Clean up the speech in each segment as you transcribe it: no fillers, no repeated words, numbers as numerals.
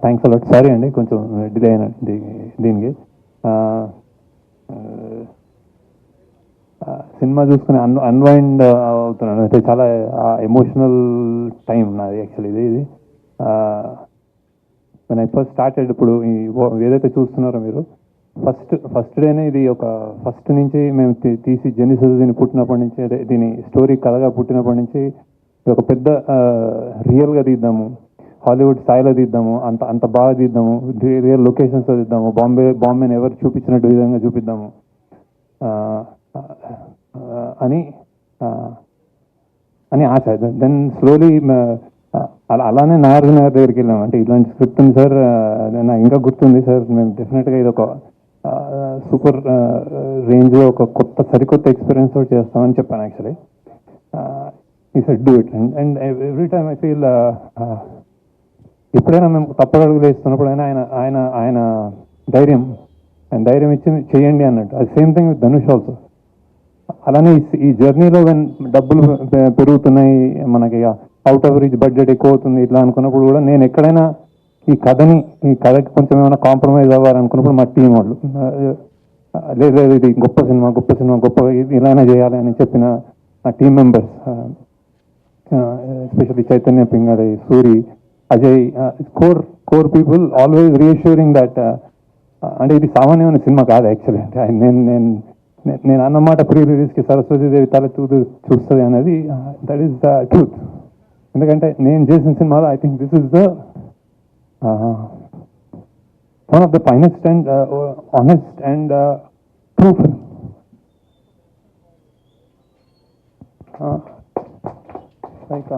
Thanks a lot. Sorry అండి, కొంచెం delay అయిన దీనికి. సినిమా చూసుకుని అన్వైండ్ అవుతున్నాను. అయితే చాలా ఎమోషనల్ టైం నాది యాక్చువల్లీ. ఇది నేను ఫస్ట్ స్టార్టెడ్ ఇప్పుడు ఏదైతే చూస్తున్నారో మీరు, ఫస్ట్ డేనే ఇది ఒక ఫస్ట్ నుంచి మేము తీసి జెనిసిస్ దీన్ని పుట్టినప్పటి నుంచి, అదే దీని స్టోరీ కథగా పుట్టినప్పటి నుంచి ఒక పెద్ద రియల్గా తీద్దాము, హాలీవుడ్ స్థాయిలో తీద్దాము, అంత అంత బాగా తీద్దాము, రియల్ లొకేషన్స్లో తీద్దాము, బాంబేని ఎవరు చూపించినట్టు విధంగా చూపిద్దాము అని అని ఆశ. దెన్ స్లోలీ అలానే నాగార్జున గారి దగ్గరికి వెళ్ళాము. అంటే ఇలాంటి స్క్రిప్ట్ ఉంది సార్, నాకు ఇంకా గుర్తుంది సార్, మేము డెఫినెట్గా ఇది ఒక సూపర్ రేంజ్లో ఒక సరికొత్త ఎక్స్పీరియన్స్ తోటి చేస్తామని చెప్పాను యాక్చువల్లీ. ఈ said do it. And every time I feel ఎప్పుడైనా మేము తప్పగడుగులు వేస్తున్నప్పుడు ఆయన ఆయన ఆయన ధైర్యం ఇచ్చి చేయండి అన్నట్టు. అది same thing with Dhanush also. అలానే ఈ జర్నీలో డబ్బులు పెరుగుతున్నాయి, మనకి అవుట్ ఆఫ్ రీచ్ బడ్జెట్ ఎక్కువ అవుతుంది ఇట్లా అనుకున్నప్పుడు కూడా, నేను ఎక్కడైనా ఈ కథకి కొంచెం ఏమైనా కాంప్రమైజ్ అవ్వాలనుకున్నప్పుడు మా టీం వాళ్ళు లేదు ఇది గొప్ప సినిమా ఇలానే చేయాలి అని చెప్పిన నా team members, especially Chaitanya Pingali, Suri, Ajay, core people always reassuring that అంటే ఇది సామాన్యమైన సినిమా కాదు యాక్చువల్లీ. అంటే నేను అన్నమాట ప్రీ రిలీజ్కి సరస్వతీదేవి తలెత్తు చూస్తుంది అనేది, దట్ ఈస్ ద ట్రూత్. ఎందుకంటే నేను చేసిన సినిమాలో I think this is the one of the finest and honest and true film. Like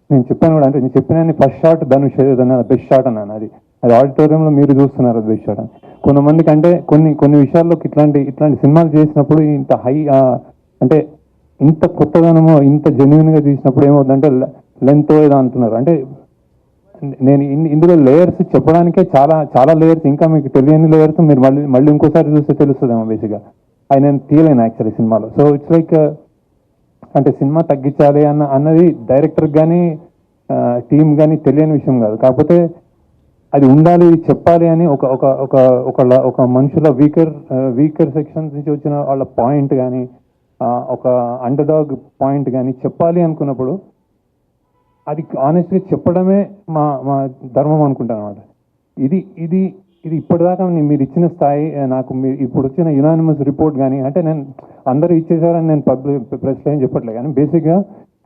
నేను చెప్పాను కూడా, అంటే నేను చెప్పిన ఫస్ట్ షాట్ ధనుష్ ఏదైనా బెస్ట్ షాట్ అన్నాను. అది ఆడిటోరియంలో మీరు చూస్తున్నారు, అది బెస్ట్ షాట్ అని. కొంతమందికి అంటే కొన్ని విషయాల్లో ఇట్లాంటి సినిమాలు చేసినప్పుడు ఇంత హై అంటే ఇంత కొత్తదనమో ఇంత జెన్యున్గా తీసినప్పుడు ఏమవుతుందంటే లెంత్ ఏదో అంటున్నారు. అంటే నేను ఇందులో లేయర్స్ చెప్పడానికే చాలా చాలా లేయర్స్, ఇంకా మీకు తెలియని లేయర్స్ మీరు మళ్ళీ ఇంకోసారి చూస్తే తెలుస్తుందేమో బేసిక్గా. అది నేను తీయలేను యాక్చువల్లీ సినిమాలో. సో ఇట్స్ లైక్ అంటే సినిమా తగ్గించాలి అన్నది డైరెక్టర్ కానీ టీం కానీ తెలియని విషయం కాదు. కాకపోతే అది ఉండాలి, చెప్పాలి అని ఒక మనుషుల వీకర్ సెక్షన్స్ నుంచి వచ్చిన వాళ్ళ పాయింట్ కానీ, ఒక అండర్ డాగ్ పాయింట్ కానీ చెప్పాలి అనుకున్నప్పుడు అది ఆనెస్ట్గా చెప్పడమే మా ధర్మం అనుకుంటాను అనమాట. ఇది ఇప్పటిదాకా మీరు ఇచ్చిన స్థాయి, నాకు మీరు ఇప్పుడు వచ్చిన యునానిమస్ రిపోర్ట్ కానీ, అంటే నేను అందరూ ఇచ్చేసారని నేను ప్రెస్లో ఏం చెప్పట్లేదు, కానీ బేసిక్గా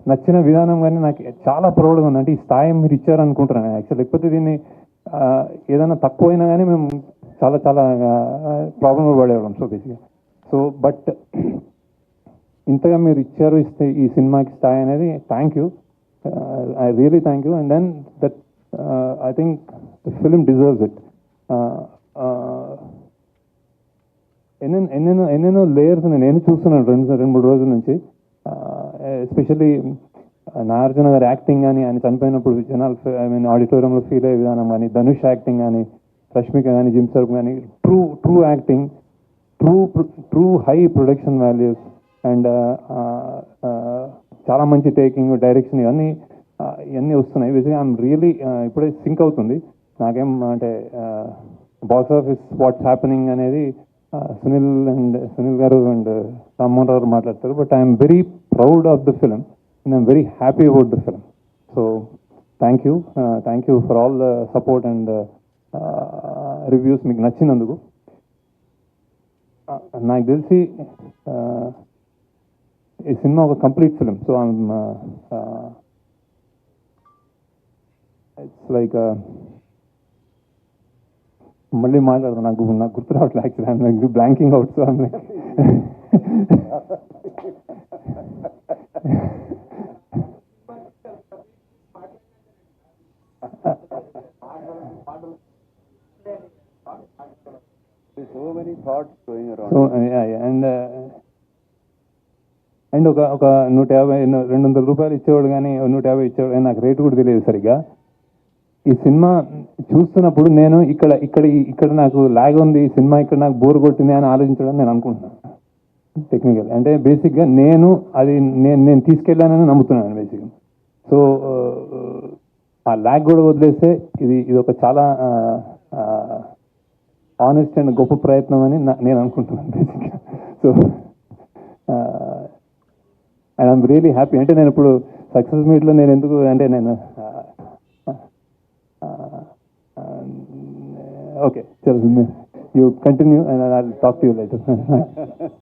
నచ్చిన విధానం కానీ నాకు చాలా ప్రౌడ్గా ఉంది. అంటే ఈ స్థాయి మీరు ఇచ్చారనుకుంటున్నాను యాక్చువల్. లేకపోతే దీన్ని ఏదైనా తక్కువైనా కానీ మేము చాలా చాలా ప్రాబ్లంలో పడేవాళ్ళం. సో బేసిక్గా బట్ ఇంతగా మీరు ఇస్తే ఈ సినిమాకి స్థాయి అనేది, thank you, I really thank you. And then that I think the film deserves it. ఎన్నెన్నో లేయర్స్ నేను చూస్తున్నాను రెండు మూడు రోజుల నుంచి. ఎస్పెషల్లీ నాగార్జున గారి యాక్టింగ్ కానీ, ఆయన చనిపోయినప్పుడు జనాలు ఆడిటోరియంలో ఫీల్ అయ్యే విధానం కానీ, ధనుష్ యాక్టింగ్ కానీ, రష్మిక కానీ, జిమ్ సర్ఫ్ కానీ, true acting, true high production values and చాలా మంచి టేకింగ్, డైరెక్షన్, ఇవన్నీ వస్తున్నాయి. బేసిక్గా ఐఎమ్ రియలీ ఇప్పుడే సింక్ అవుతుంది నాకేం అంటే బాక్స్ ఆఫీస్ వాట్స్ హ్యాపెనింగ్ అనేది సునీల్ గారు అండ్ రామ్మోహన్ రావు మాట్లాడతారు. But I'm very proud of the film and I'm very happy about the film. So thank you for all the support and reviews మీకు నచ్చినందుకు. నాకు తెలిసి ఈ సినిమా ఒక complete film. So it's like మళ్ళీ మాట్లాడదాం, నాకు గుర్తు రావట్లేదు actually. I'm like blanking out. So I'm like so many thoughts going around. So and ఒక 150 200 ఇచ్చేవాడు కానీ 150 ఇచ్చేవాడు, నాకు రేటు కూడా తెలియదు సరిగ్గా. ఈ సినిమా చూస్తున్నప్పుడు నేను ఇక్కడ నాకు లాగ్ ఉంది, ఈ సినిమా ఇక్కడ నాకు బోర్ కొట్టింది అని ఆలోచించడం నేను అనుకుంటున్నాను. టెక్నికల్ అంటే బేసిక్గా నేను అది నేను తీసుకెళ్ళానని నమ్ముతున్నాను బేసిక్గా. సో ఆ ల్యాగ్ కూడా వదిలేస్తే ఇది ఒక చాలా ఆనెస్ట్ అండ్ గొప్ప ప్రయత్నం అని నేను అనుకుంటున్నాను బేసిక్గా. So and I'm really happy. అంటే నేను ఇప్పుడు సక్సెస్ మీట్లో నేను ఎందుకు అంటే నేను ఓకే చలో you continue and I will talk to you lighter.